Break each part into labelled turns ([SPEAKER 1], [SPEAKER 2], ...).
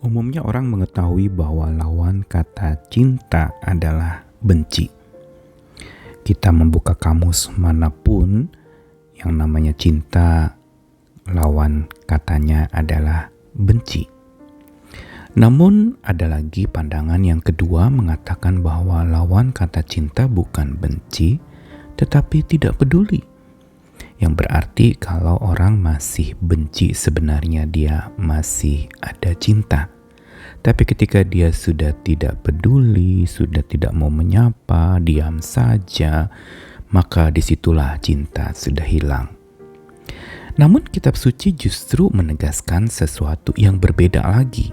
[SPEAKER 1] Umumnya orang mengetahui bahwa lawan kata cinta adalah benci. Kita membuka kamus manapun, yang namanya cinta, lawan katanya adalah benci. Namun ada lagi pandangan yang kedua mengatakan bahwa lawan kata cinta bukan benci, tetapi tidak peduli. Yang berarti kalau orang masih benci sebenarnya dia masih ada cinta. Tapi ketika dia sudah tidak peduli, sudah tidak mau menyapa, diam saja, maka disitulah cinta sudah hilang. Namun kitab suci justru menegaskan sesuatu yang berbeda lagi,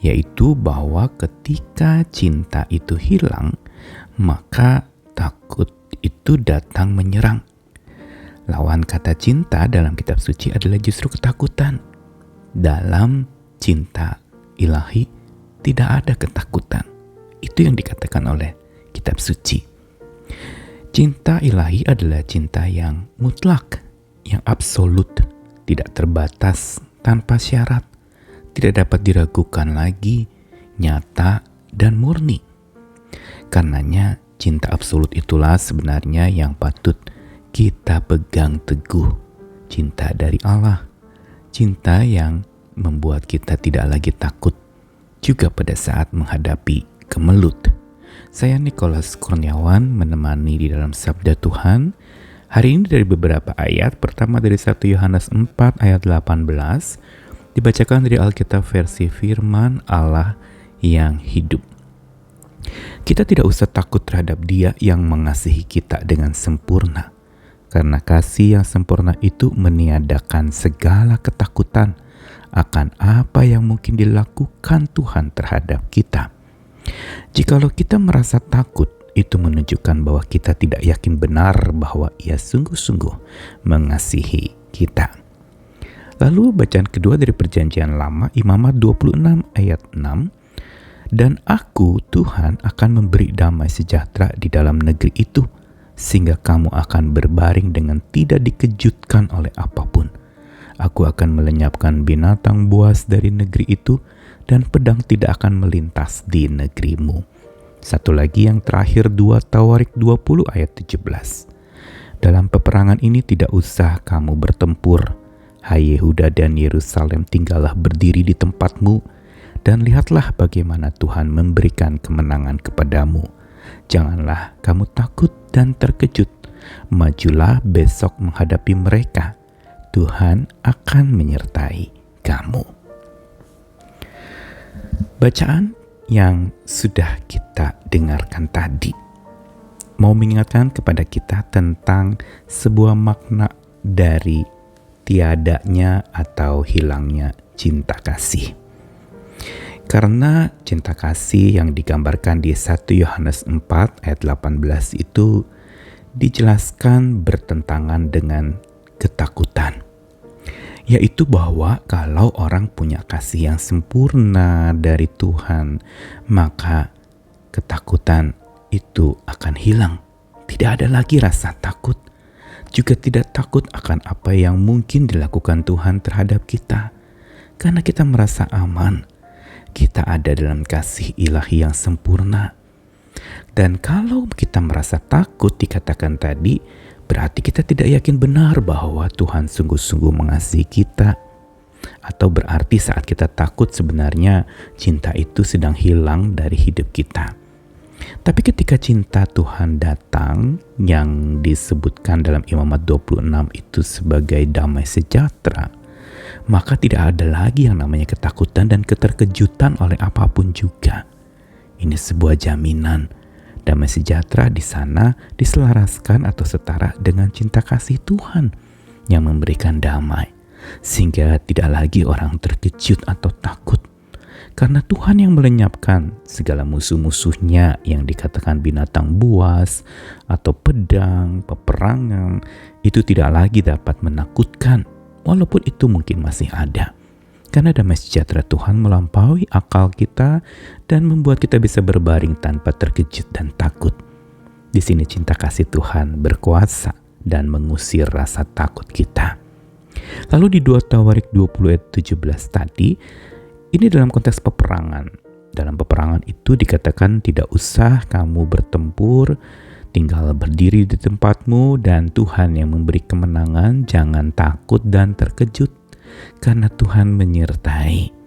[SPEAKER 1] yaitu bahwa ketika cinta itu hilang, maka takut itu datang menyerang. Lawan kata cinta dalam kitab suci adalah justru ketakutan. Dalam cinta ilahi tidak ada ketakutan. Itu yang dikatakan oleh kitab suci. Cinta ilahi adalah cinta yang mutlak, yang absolut, tidak terbatas, tanpa syarat, tidak dapat diragukan lagi, nyata dan murni. Karenanya cinta absolut itulah sebenarnya yang patut kita pegang teguh. Cinta dari Allah, cinta yang membuat kita tidak lagi takut juga pada saat menghadapi kemelut. Saya Nicholas Kurniawan menemani di dalam Sabda Tuhan. Hari ini dari beberapa ayat. Pertama dari 1 Yohanes 4 ayat 18, dibacakan dari Alkitab versi Firman Allah yang hidup. Kita tidak usah takut terhadap Dia yang mengasihi kita dengan sempurna, karena kasih yang sempurna itu meniadakan segala ketakutan akan apa yang mungkin dilakukan Tuhan terhadap kita. Jikalau kita merasa takut, itu menunjukkan bahwa kita tidak yakin benar bahwa Ia sungguh-sungguh mengasihi kita. Lalu bacaan kedua dari Perjanjian Lama, Imamat 26 ayat 6, dan aku, Tuhan, akan memberi damai sejahtera di dalam negeri itu, sehingga kamu akan berbaring dengan tidak dikejutkan oleh apapun. Aku akan melenyapkan binatang buas dari negeri itu, dan pedang tidak akan melintas di negerimu. Satu lagi yang terakhir, 2 Tawarik 20 ayat 17. Dalam peperangan ini tidak usah kamu bertempur. Hai Yehuda dan Yerusalem, tinggallah berdiri di tempatmu, dan lihatlah bagaimana Tuhan memberikan kemenangan kepadamu. Janganlah kamu takut dan terkejut. Majulah besok menghadapi mereka. Tuhan akan menyertai kamu. Bacaan yang sudah kita dengarkan tadi mau mengingatkan kepada kita tentang sebuah makna dari tiadanya atau hilangnya cinta kasih. Karena cinta kasih yang digambarkan di 1 Yohanes 4 ayat 18 itu dijelaskan bertentangan dengan ketakutan. Yaitu bahwa kalau orang punya kasih yang sempurna dari Tuhan, maka ketakutan itu akan hilang. Tidak ada lagi rasa takut. Juga tidak takut akan apa yang mungkin dilakukan Tuhan terhadap kita. Karena kita merasa aman. Kita ada dalam kasih ilahi yang sempurna. Dan kalau kita merasa takut dikatakan tadi, berarti kita tidak yakin benar bahwa Tuhan sungguh-sungguh mengasihi kita. Atau berarti saat kita takut sebenarnya cinta itu sedang hilang dari hidup kita. Tapi ketika cinta Tuhan datang, yang disebutkan dalam Imamat 26 itu sebagai damai sejahtera, maka tidak ada lagi yang namanya ketakutan dan keterkejutan oleh apapun juga. Ini sebuah jaminan. Damai sejahtera di sana diselaraskan atau setara dengan cinta kasih Tuhan yang memberikan damai. Sehingga tidak lagi orang terkejut atau takut. Karena Tuhan yang melenyapkan segala musuh-musuhnya yang dikatakan binatang buas atau pedang, peperangan, itu tidak lagi dapat menakutkan. Walaupun itu mungkin masih ada. Karena damai sejahtera Tuhan melampaui akal kita dan membuat kita bisa berbaring tanpa terkejut dan takut. Di sini cinta kasih Tuhan berkuasa dan mengusir rasa takut kita. Lalu di 2 Tawarik 20 ayat 17 tadi, Ini dalam konteks peperangan. Dalam peperangan itu dikatakan tidak usah kamu bertempur, tinggal berdiri di tempatmu dan Tuhan yang memberi kemenangan. Jangan takut dan terkejut karena Tuhan menyertai.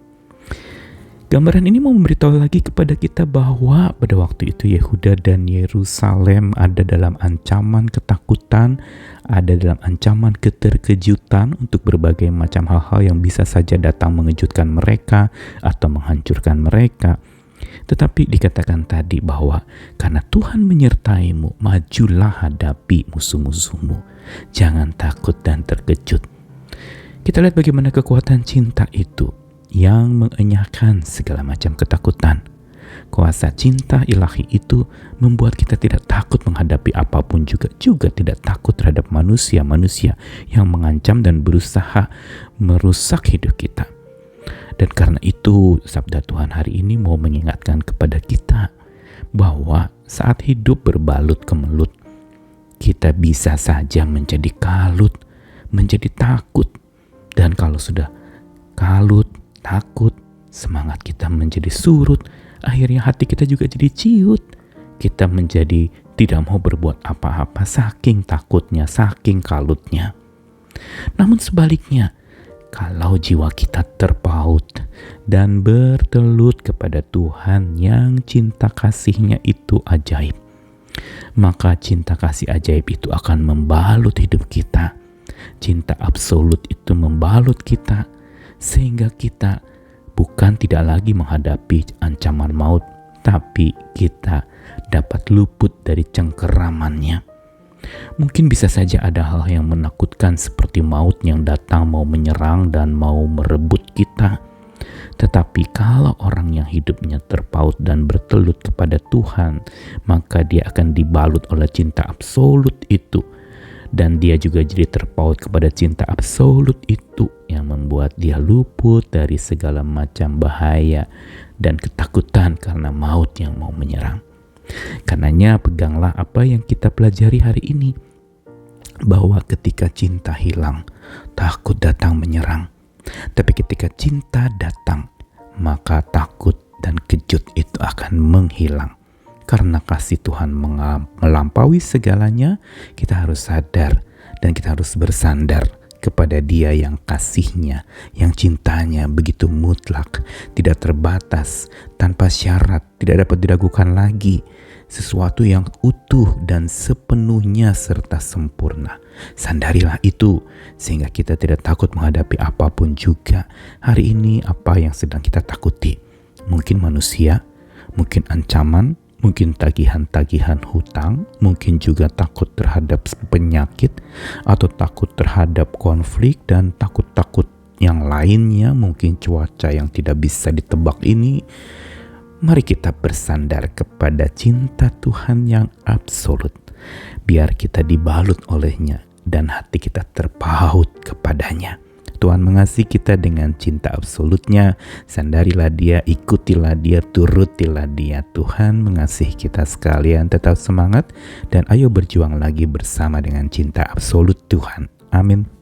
[SPEAKER 1] Gambaran ini mau memberitahu lagi kepada kita bahwa pada waktu itu Yehuda dan Yerusalem ada dalam ancaman ketakutan, ada dalam ancaman keterkejutan untuk berbagai macam hal-hal yang bisa saja datang mengejutkan mereka atau menghancurkan mereka. Tetapi dikatakan tadi bahwa karena Tuhan menyertaimu, majulah hadapi musuh-musuhmu. Jangan takut dan terkejut. Kita lihat bagaimana kekuatan cinta itu yang mengenyahkan segala macam ketakutan. Kuasa cinta ilahi itu membuat kita tidak takut menghadapi apapun, juga tidak takut terhadap manusia-manusia yang mengancam dan berusaha merusak hidup kita. Dan karena itu sabda Tuhan hari ini mau mengingatkan kepada kita bahwa saat hidup berbalut kemelut, kita bisa saja menjadi kalut, menjadi takut. Dan kalau sudah kalut, takut, semangat kita menjadi surut, akhirnya hati kita juga jadi ciut. Kita menjadi tidak mau berbuat apa-apa saking takutnya, saking kalutnya. Namun sebaliknya, kalau jiwa kita terpaut dan bertelut kepada Tuhan yang cinta kasih-Nya itu ajaib, maka cinta kasih ajaib itu akan membalut hidup kita. Cinta absolut itu membalut kita, sehingga kita bukan tidak lagi menghadapi ancaman maut, tapi kita dapat luput dari cengkeramannya. Mungkin bisa saja ada hal yang menakutkan seperti maut yang datang mau menyerang dan mau merebut kita. Tetapi kalau orang yang hidupnya terpaut dan bertelut kepada Tuhan, maka dia akan dibalut oleh cinta absolut itu. Dan dia juga jadi terpaut kepada cinta absolut itu yang membuat dia luput dari segala macam bahaya dan ketakutan karena maut yang mau menyerang. Karenanya peganglah apa yang kita pelajari hari ini, bahwa ketika cinta hilang, takut datang menyerang. Tapi ketika cinta datang, maka takut dan kejut itu akan menghilang. Karena kasih Tuhan melampaui segalanya, kita harus sadar dan kita harus bersandar kepada Dia yang kasih-Nya, yang cintanya begitu mutlak, tidak terbatas, tanpa syarat, tidak dapat diragukan lagi. Sesuatu yang utuh dan sepenuhnya serta sempurna. Sandarilah itu sehingga kita tidak takut menghadapi apapun juga. Hari ini apa yang sedang kita takuti? Mungkin manusia, mungkin ancaman, mungkin tagihan-tagihan hutang, mungkin juga takut terhadap penyakit, atau takut terhadap konflik, dan takut-takut yang lainnya, mungkin cuaca yang tidak bisa ditebak ini. Mari kita bersandar kepada cinta Tuhan yang absolut, biar kita dibalut olehnya dan hati kita terpaut kepadanya. Tuhan mengasihi kita dengan cinta absolutnya. Sandarilah Dia, ikutilah Dia, turutilah Dia. Tuhan mengasihi kita sekalian. Tetap semangat dan ayo berjuang lagi bersama dengan cinta absolut Tuhan. Amin.